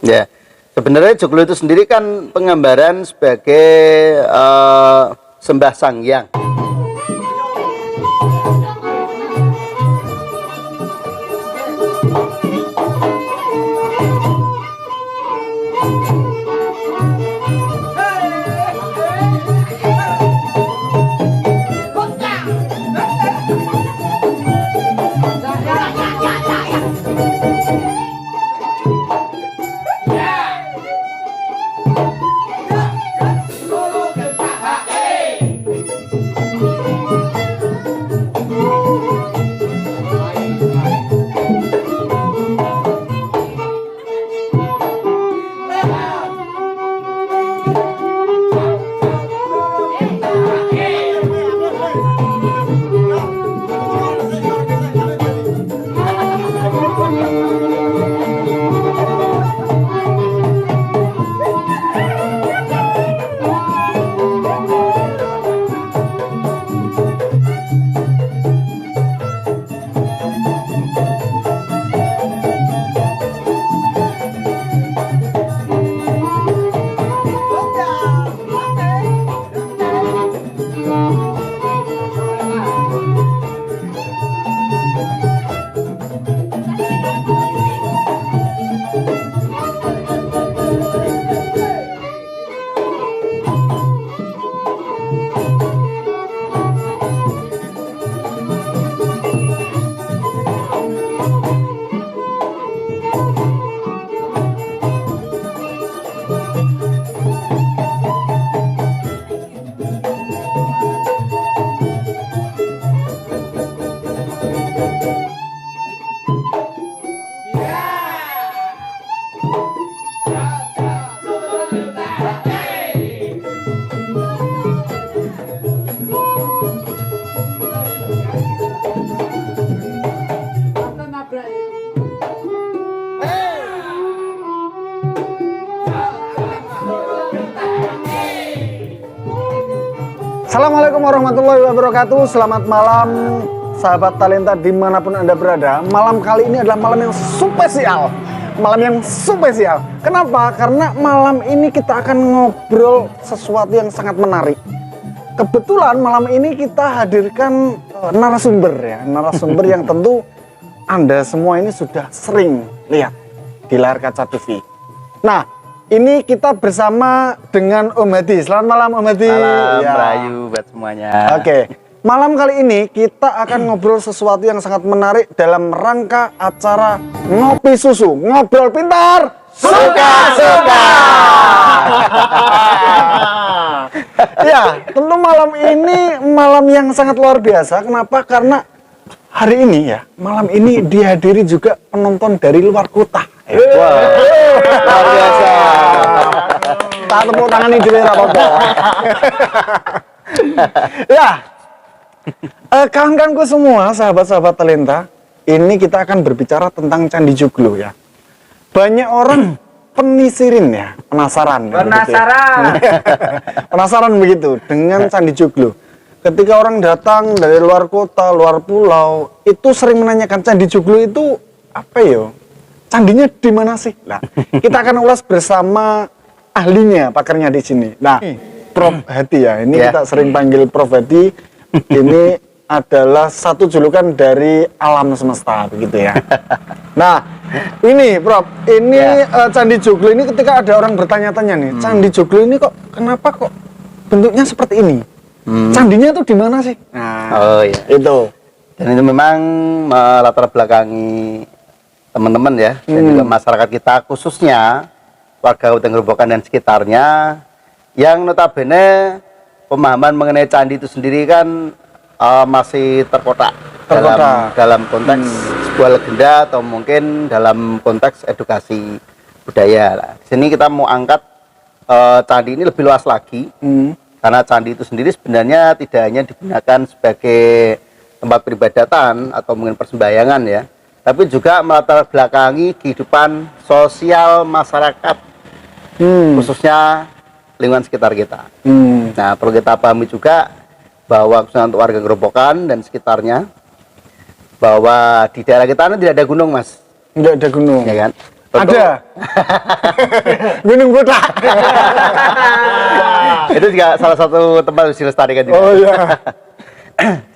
Ya, sebenarnya joglo itu sendiri kan penggambaran sebagai sembah sang hyang. Assalamualaikum warahmatullahi wabarakatuh. Selamat malam sahabat talenta dimanapun Anda berada. Malam kali ini adalah malam yang spesial. Malam yang spesial. Kenapa? Karena malam ini kita akan ngobrol sesuatu yang sangat menarik. Kebetulan malam ini kita hadirkan narasumber ya. Narasumber yang tentu Anda semua ini sudah sering lihat di layar kaca TV. Nah, ini kita bersama dengan Om Hadi. Selamat malam Om Hadi. Malam, ya. Rayu buat semuanya. Oke, malam kali ini kita akan ngobrol sesuatu yang sangat menarik dalam rangka acara Ngopi Susu. Ngobrol pintar, suka-suka. Ya, tentu malam ini malam yang sangat luar biasa. Kenapa? Karena hari ini ya, malam ini dihadiri juga penonton dari luar kota. Wah, luar biasa. Tak tepuk tangan ini dulu apa-apa. Ya, kawan-kawanku semua, sahabat-sahabat talenta, ini kita akan berbicara tentang Candi Joglo ya. Banyak orang penisirin ya, penasaran. Penasaran. Penasaran begitu dengan Candi Joglo. Ketika orang datang dari luar kota, luar pulau, itu sering menanyakan Candi Joglo itu apa ya? Candinya di mana sih? Nah, kita akan ulas bersama ahlinya, pakarnya di sini. Nah, Prof Hadi ya, ini kita sering panggil Prof Hadi. Ini adalah satu julukan dari alam semesta, begitu ya. Nah, ini Prof, ini Candi Joglo ini ketika ada orang bertanya-tanya nih, Candi Joglo ini kok kenapa kok bentuknya seperti ini? Candinya tuh di mana sih? Nah, Oh iya. itu. Dan itu memang melatar belakangi teman-teman ya, dan juga masyarakat kita khususnya warga Kabupaten Grobogan dan sekitarnya yang notabene pemahaman mengenai candi itu sendiri kan masih terkotak dalam konteks sebuah legenda atau mungkin dalam konteks edukasi budaya. Nah, di sini kita mau angkat candi ini lebih luas lagi karena candi itu sendiri sebenarnya tidak hanya digunakan sebagai tempat peribadatan atau mungkin persembahyangan ya, tapi juga melatar belakangi kehidupan sosial masyarakat, khususnya lingkungan sekitar kita. Nah, perlu kita pahami juga bahwa khususnya untuk warga Grobogan dan sekitarnya, bahwa di daerah kita ini tidak ada gunung, Mas. Tidak ada gunung. Ya kan? Ada. Gunung Buta. Itu juga salah satu tempat harus dilestarikan juga. Oh iya.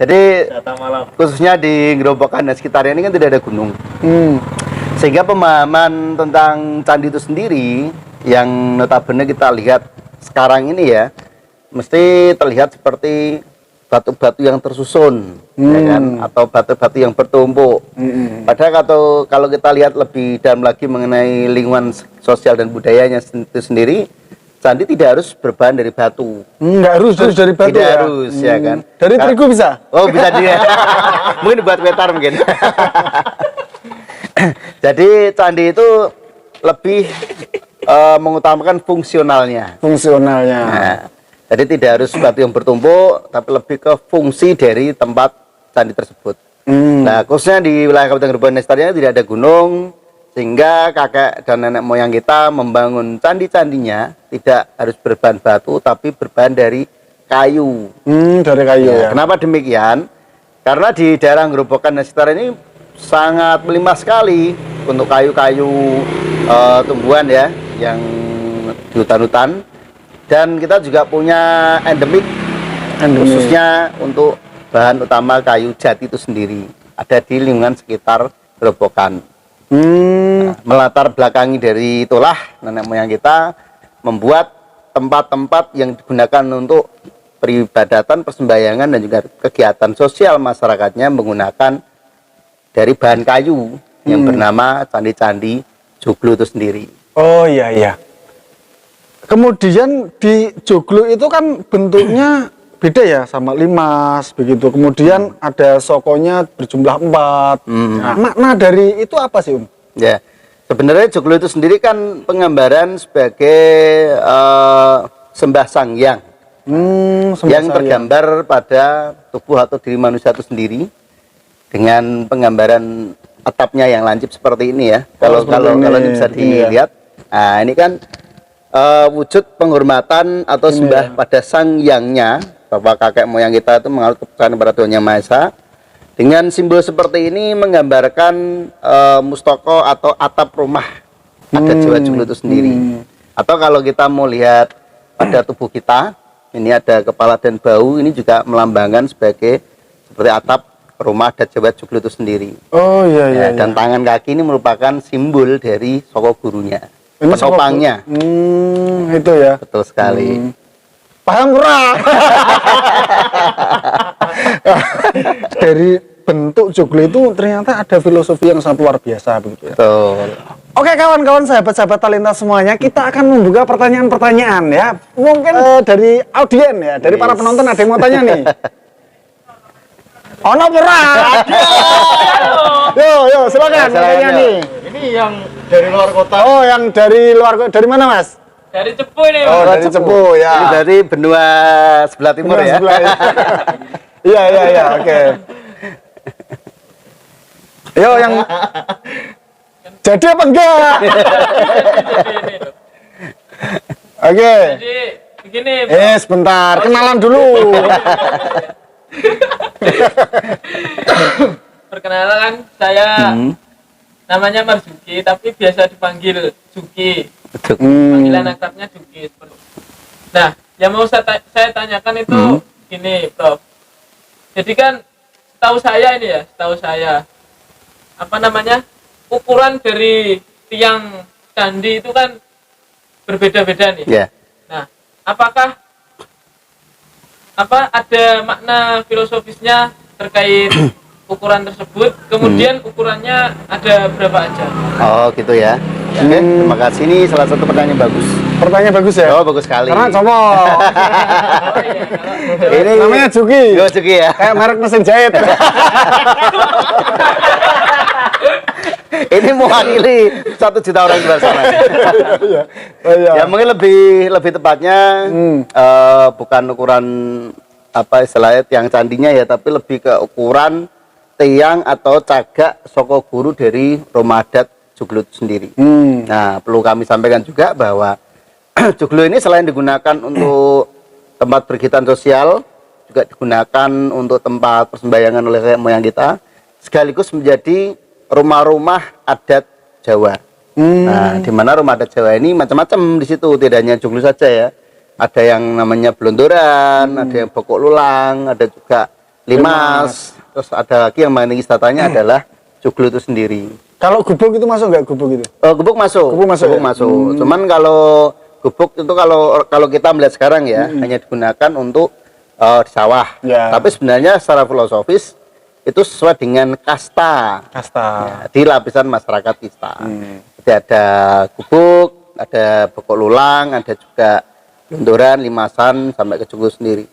Jadi Datang malam. khususnya di Gerobokan dan sekitarnya ini kan tidak ada gunung. Hmm. Sehingga pemahaman tentang candi itu sendiri yang notabene kita lihat sekarang ini ya, mesti terlihat seperti batu-batu yang tersusun, ya kan? Atau batu-batu yang bertumpuk. Padahal kalau kita lihat lebih dalam lagi mengenai lingkungan sosial dan budayanya itu sendiri, candi tidak harus berbahan dari batu. Nggak harus dari batu Tidak ya. harus, ya kan? Dari terigu bisa. Oh, bisa dia. Mungkin buat wetar mungkin. Jadi candi itu lebih mengutamakan fungsionalnya. Fungsionalnya. Nah, jadi tidak harus batu yang bertumpuk, tapi lebih ke fungsi dari tempat candi tersebut. Nah, khususnya di wilayah Kabupaten Gerobokan dan sekitarnya tidak ada gunung, sehingga kakek dan nenek moyang kita membangun candi-candinya tidak harus berbahan batu, tapi berbahan dari kayu. Dari kayu ya. Kenapa demikian? Karena di daerah Gerobokan dan sekitar ini sangat melimah sekali untuk kayu-kayu tumbuhan ya, yang di hutan-hutan. Dan kita juga punya endemik, khususnya untuk bahan utama kayu jati itu sendiri. Ada di lingkungan sekitar Gerobokan. Nah, melatar belakangi dari itulah nenek moyang kita membuat tempat-tempat yang digunakan untuk peribadatan, persembahyangan, dan juga kegiatan sosial masyarakatnya menggunakan dari bahan kayu yang bernama candi-candi Joglo itu sendiri. Oh iya iya. Kemudian di Joglo itu kan bentuknya beda ya sama limas begitu. Kemudian ada sokonya berjumlah 4. Nah, makna dari itu apa sih, Ya, sebenarnya Joglo itu sendiri kan penggambaran sebagai sembah sang hyang yang tergambar pada tubuh atau diri manusia itu sendiri dengan penggambaran atapnya yang lancip seperti ini ya. Kalau ini bisa dilihat, nah ini kan wujud penghormatan atau sembah pada sang hyangnya, bapak kakek moyang kita itu mengalut kepercayaan kepada Tuhan Yang Maha Esa. Dengan simbol seperti ini menggambarkan mustoko atau atap rumah adat Jawa Joglo itu sendiri. Atau kalau kita mau lihat pada tubuh kita, ini ada kepala dan bau, ini juga melambangkan sebagai seperti atap rumah adat Jawa Joglo itu sendiri. Oh iya iya. Dan tangan kaki ini merupakan simbol dari soko gurunya, penopangnya. Itu ya. Betul sekali. Paham kurang? Dari bentuk Joglo itu ternyata ada filosofi yang sangat luar biasa begitu ya. Betul. Oke kawan-kawan sahabat-sahabat Talenta semuanya, kita akan membuka pertanyaan-pertanyaan ya. Mungkin dari audien ya, dari para penonton ada yang mau tanya nih. Ono pura. Yo silakan tanya nih. Ini yang dari luar kota. Oh, yang dari luar kota. Dari mana, Mas? Dari Cepu ini. Oh, dari Cepu ya. Ini dari benua sebelah timur ya. Sebelah, ya. Iya, oke. Yo yang jadi apa enggak? Oke. Jadi begini, Sebentar, kenalan dulu. perkenalan saya namanya Marzuki, tapi biasa dipanggil Juki. Panggilan akrabnya Juki. Nah, yang mau saya tanyakan itu gini, Prof. Jadi kan setahu saya apa namanya, ukuran dari tiang candi itu kan berbeda-beda nih. Ya. Nah, apakah ada makna filosofisnya terkait ukuran tersebut? Kemudian ukurannya ada berapa aja? Oh gitu ya. Oke, terima kasih. Ini salah satu pertanyaan yang bagus. Pertanyaan bagus ya? Oh bagus sekali. Karena coba Ini namanya Juki. Yo Juki ya. Kayak merek mesin jahit. Ini mewakili 1 juta orang di luar sana. Ya mungkin lebih tepatnya bukan ukuran apa istilahnya tiang candinya ya, tapi lebih ke ukuran tiang atau cagak soko guru dari rumah adat Joglo itu sendiri. Nah, perlu kami sampaikan juga bahwa Joglo ini selain digunakan untuk tempat berkegiatan sosial, juga digunakan untuk tempat persembahyangan oleh moyang kita, sekaligus menjadi rumah-rumah adat Jawa. Nah, di mana rumah adat Jawa ini macam-macam di situ, tidak hanya joglo saja ya. Ada yang namanya belondoran, ada yang bokok lulang, ada juga limas. Terus ada lagi yang main wisatanya adalah joglo itu sendiri. Kalau gubuk itu masuk nggak gubuk itu? Gubuk masuk. Gubuk masuk, Gubuk ya? masuk. Cuman kalau gubuk itu kalau kita melihat sekarang ya hanya digunakan untuk di sawah. Ya. Tapi sebenarnya secara filosofis itu sesuai dengan kasta. Kasta. Ya, di lapisan masyarakat kita. Jadi ada gubuk, ada bokok lulang, ada juga londoran, limasan sampai ke joglo sendiri.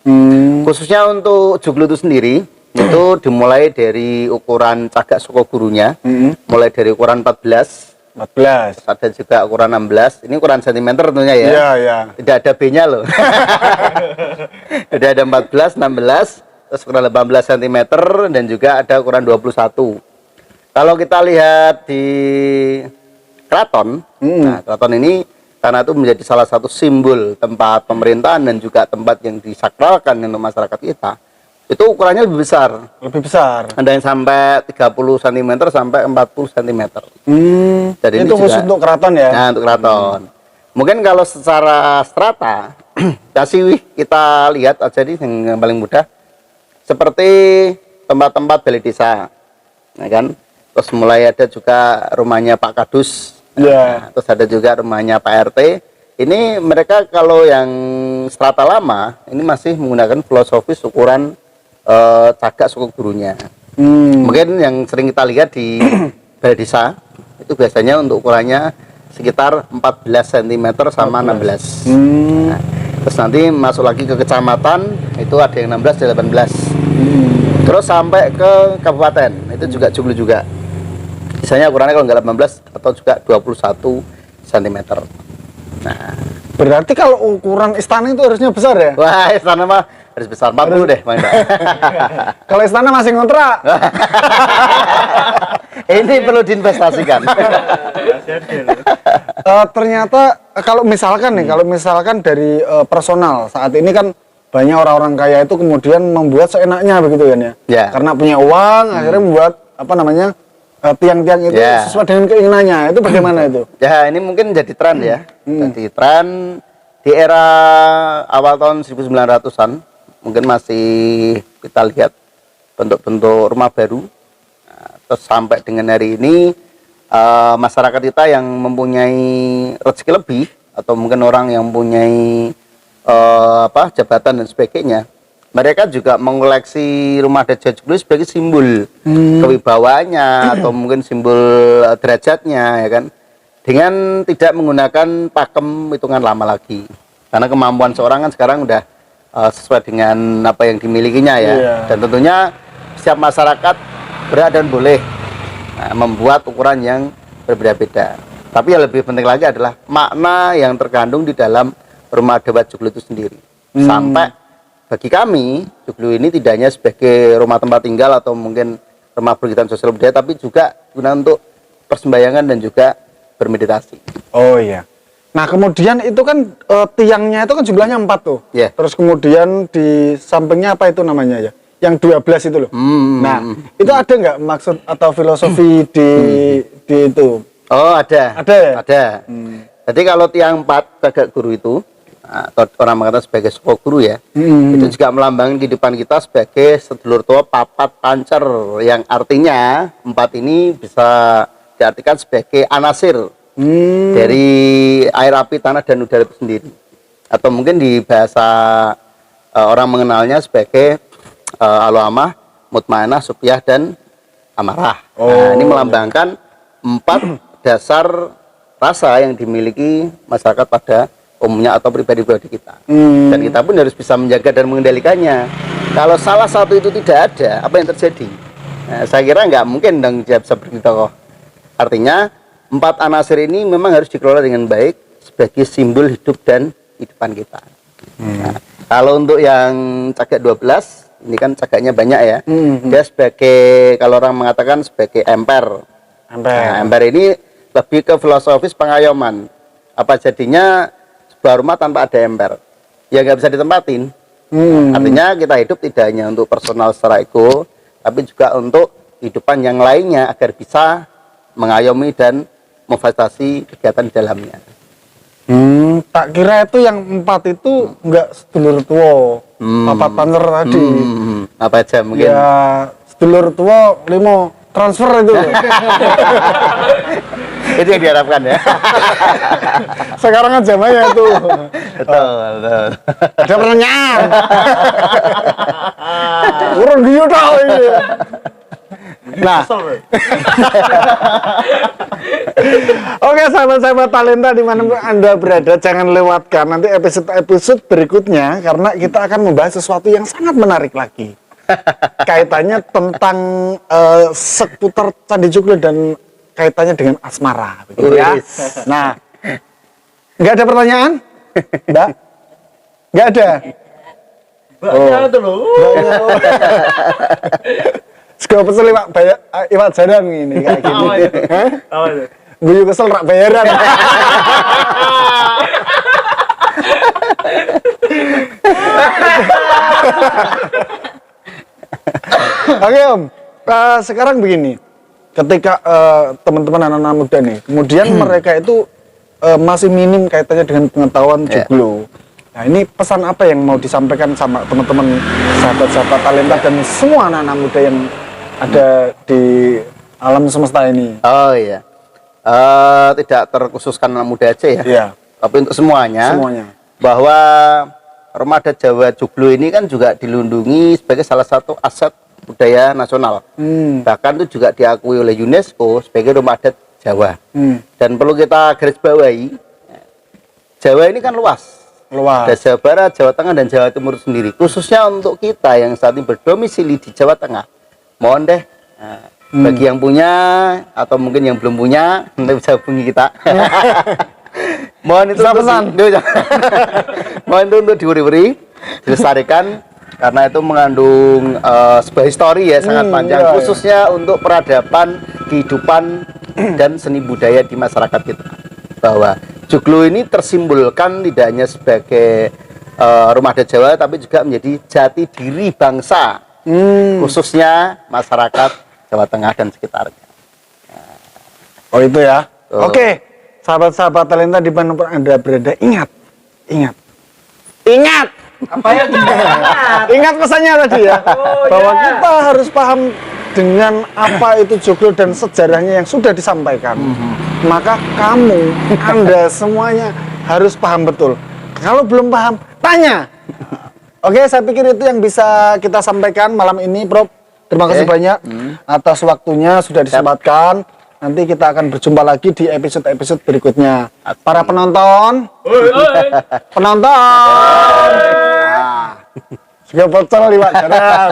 Khususnya untuk joglo itu sendiri itu dimulai dari ukuran cagak soko gurunya, mulai dari ukuran 14. 14. Ada juga ukuran 16. Ini ukuran sentimeter tentunya ya. Iya, iya. Tidak ada B-nya loh. Jadi ada 14, 16, terus ukuran 18 cm dan juga ada ukuran 21. Kalau kita lihat di keraton, nah keraton ini karena itu menjadi salah satu simbol tempat pemerintahan dan juga tempat yang disakralkan untuk masyarakat kita. Itu ukurannya lebih besar. Lebih besar. Ada yang sampai 30 cm sampai 40 cm. Jadi itu khusus untuk keraton ya? Nah, untuk keraton. Mungkin kalau secara strata, kasih kita lihat aja nih yang paling mudah. Seperti tempat-tempat balai desa. Ya kan? Terus mulai ada juga rumahnya Pak Kadus. Iya. Nah, terus ada juga rumahnya Pak RT. Ini mereka kalau yang strata lama, ini masih menggunakan filosofis ukuran cagak suku gurunya. Mungkin yang sering kita lihat di balai desa itu biasanya untuk ukurannya sekitar 14 cm sama 16. Nah, terus nanti masuk lagi ke kecamatan itu ada yang 16 dan 18. Terus sampai ke kabupaten itu juga joglo juga. Misalnya ukurannya kalau nggak 18 atau juga 21 cm. Nah, Berarti kalau ukuran istana itu harusnya besar ya? wah istana mah harus besar 40 deh, Bang. Kalau istana masih ngontrak. Ini perlu diinvestasikan. Ternyata kalau misalkan nih, kalau misalkan dari personal saat ini kan banyak orang-orang kaya itu kemudian membuat seenaknya begitu kan ya? Ya. Karena punya uang akhirnya membuat apa namanya tiang-tiang itu Ya. sesuai dengan keinginannya. Itu bagaimana itu? Ya, ini mungkin jadi tren ya. Jadi tren di era awal tahun 1900-an mungkin masih kita lihat bentuk-bentuk rumah baru. Nah, terus sampai dengan hari ini masyarakat kita yang mempunyai rezeki lebih atau mungkin orang yang mempunyai jabatan dan sebagainya, mereka juga mengoleksi rumah adat joglo sebagai simbol kewibawaannya atau mungkin simbol derajatnya ya kan, dengan tidak menggunakan pakem hitungan lama lagi karena kemampuan seorang kan sekarang udah sesuai dengan apa yang dimilikinya ya. Iya. Dan tentunya setiap masyarakat berhak dan boleh membuat ukuran yang berbeda-beda, tapi yang lebih penting lagi adalah makna yang terkandung di dalam rumah adat joglo itu sendiri. Sampai bagi kami, joglo ini tidak hanya sebagai rumah tempat tinggal atau mungkin rumah berkegiatan sosial budaya, tapi juga guna untuk persembahyangan dan juga bermeditasi. Oh iya. Nah kemudian itu kan tiangnya itu kan jumlahnya 4 tuh. Ya. Terus kemudian di sampingnya apa itu namanya ya? Yang 12 itu loh. Nah itu ada nggak maksud atau filosofi di itu? Oh ada. Ada ya? Ada. Jadi kalau tiang 4 cagak guru itu, atau orang mengatakan sebagai soko guru ya, itu juga melambangkan kehidupan kita sebagai sedulur tua papat pancer, yang artinya 4 ini bisa diartikan sebagai anasir dari air, api, tanah, dan udara itu sendiri, atau mungkin di bahasa orang mengenalnya sebagai alamah, mutmainah, supyah, dan amarah. Nah, ini melambangkan 4 dasar rasa yang dimiliki masyarakat pada umumnya atau pribadi-pribadi kita. Dan kita pun harus bisa menjaga dan mengendalikannya. Kalau salah satu itu tidak ada, apa yang terjadi? Nah, saya kira nggak mungkin dong dia bisa berdiri tokoh. Artinya 4 anasir ini memang harus dikelola dengan baik sebagai simbol hidup dan kehidupan kita. Nah, kalau untuk yang cagak 12, ini kan cagaknya banyak ya. Dia sebagai, kalau orang mengatakan sebagai emper. Nah, emper ini lebih ke filosofis pengayoman. Apa jadinya sebuah rumah tanpa ada emper? Ya nggak bisa ditempatin. Artinya kita hidup tidak hanya untuk personal secara ego, tapi juga untuk kehidupan yang lainnya agar bisa mengayomi dan memfasilitasi kegiatan di dalamnya. Tak kira itu yang 4 itu enggak sedulur tua. Papat panzer tadi. Apa aja mungkin? Ya, sedulur tua 5 transfer itu. Itu yang diharapkan ya. Sekarang kan zamannya itu. Betul. Ada pertanyaan. Urun gitu tau ini. Nah, oke sahabat-sahabat talenta dimanapun Anda berada, jangan lewatkan nanti episode-episode berikutnya karena kita akan membahas sesuatu yang sangat menarik lagi. Kaitannya tentang seputar Candi Joglo dan kaitannya dengan asmara, begitu ya. Nah, nggak ada pertanyaan, Mbak? Nggak ada. Banyak itu loh. Sekolah pesen iwak jalan gini kayak gini. Hah? Apa itu? Guyu kesel rak bayaran. Oke Om, sekarang begini, ketika teman-teman anak-anak muda nih, kemudian mereka itu masih minim kaitannya dengan pengetahuan joglo. Nah ini pesan apa yang mau disampaikan sama teman-teman sahabat-sahabat talenta dan semua anak-anak muda yang ada di alam semesta ini? Oh iya, tidak terkhususkan anak muda aja ya, Iya. tapi untuk semuanya. Bahwa Armada Jawa Joglo ini kan juga dilindungi sebagai salah satu aset budaya nasional. Bahkan itu juga diakui oleh UNESCO sebagai rumah adat Jawa. Dan perlu kita garis bawahi, Jawa ini kan luas. Ada Jawa Barat, Jawa Tengah, dan Jawa Timur sendiri. Khususnya untuk kita yang saat ini berdomisili di Jawa Tengah, mohon deh, bagi yang punya atau mungkin yang belum punya, nanti bisa hubungi kita. Mohon itu mohon itu untuk diuri-uri, dilestarikan karena itu mengandung sebuah histori ya sangat panjang, khususnya untuk peradaban, kehidupan dan seni budaya di masyarakat kita. Bahwa joglo ini tersimbolkan tidak hanya sebagai rumah adat Jawa, tapi juga menjadi jati diri bangsa, khususnya masyarakat Jawa Tengah dan sekitarnya. Oh itu ya. Oke, sahabat-sahabat talenta di mana Anda berada, ingat. Apa yang Ingat pesannya tadi ya, bahwa kita harus paham dengan apa itu joglo dan sejarahnya yang sudah disampaikan. Maka kamu, Anda semuanya harus paham betul. Kalau belum paham, tanya. Oke, saya pikir itu yang bisa kita sampaikan malam ini, Prof. Terima kasih banyak atas waktunya sudah disempatkan. Nanti kita akan berjumpa lagi di episode-episode berikutnya. Para penonton, juga pecel liwat jalan.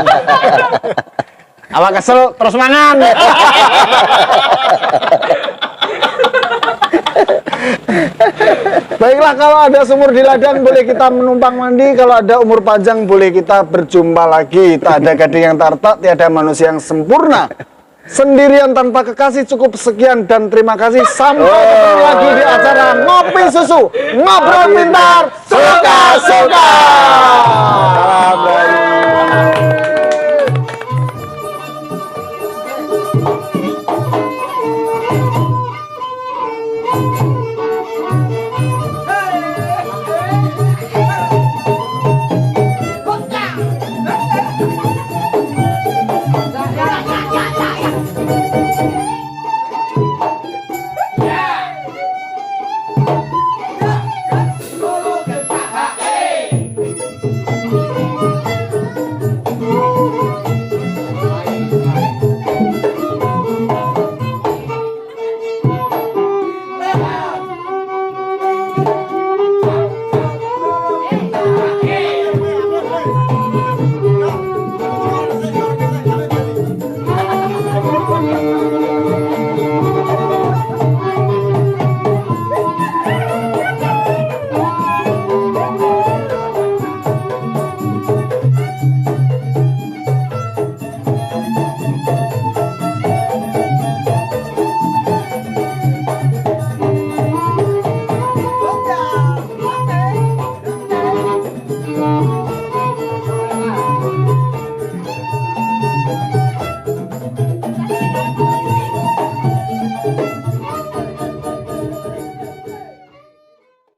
Awak kesel terus mangan. Baiklah, kalau ada sumur di ladang boleh kita menumpang mandi. Kalau ada umur panjang boleh kita berjumpa lagi. Tak ada gading yang tartak, tiada manusia yang sempurna. Sendirian tanpa kekasih, cukup sekian dan terima kasih. Sampai ketemu lagi di acara Ngopi Susu, ngobrol pintar, suka-suka.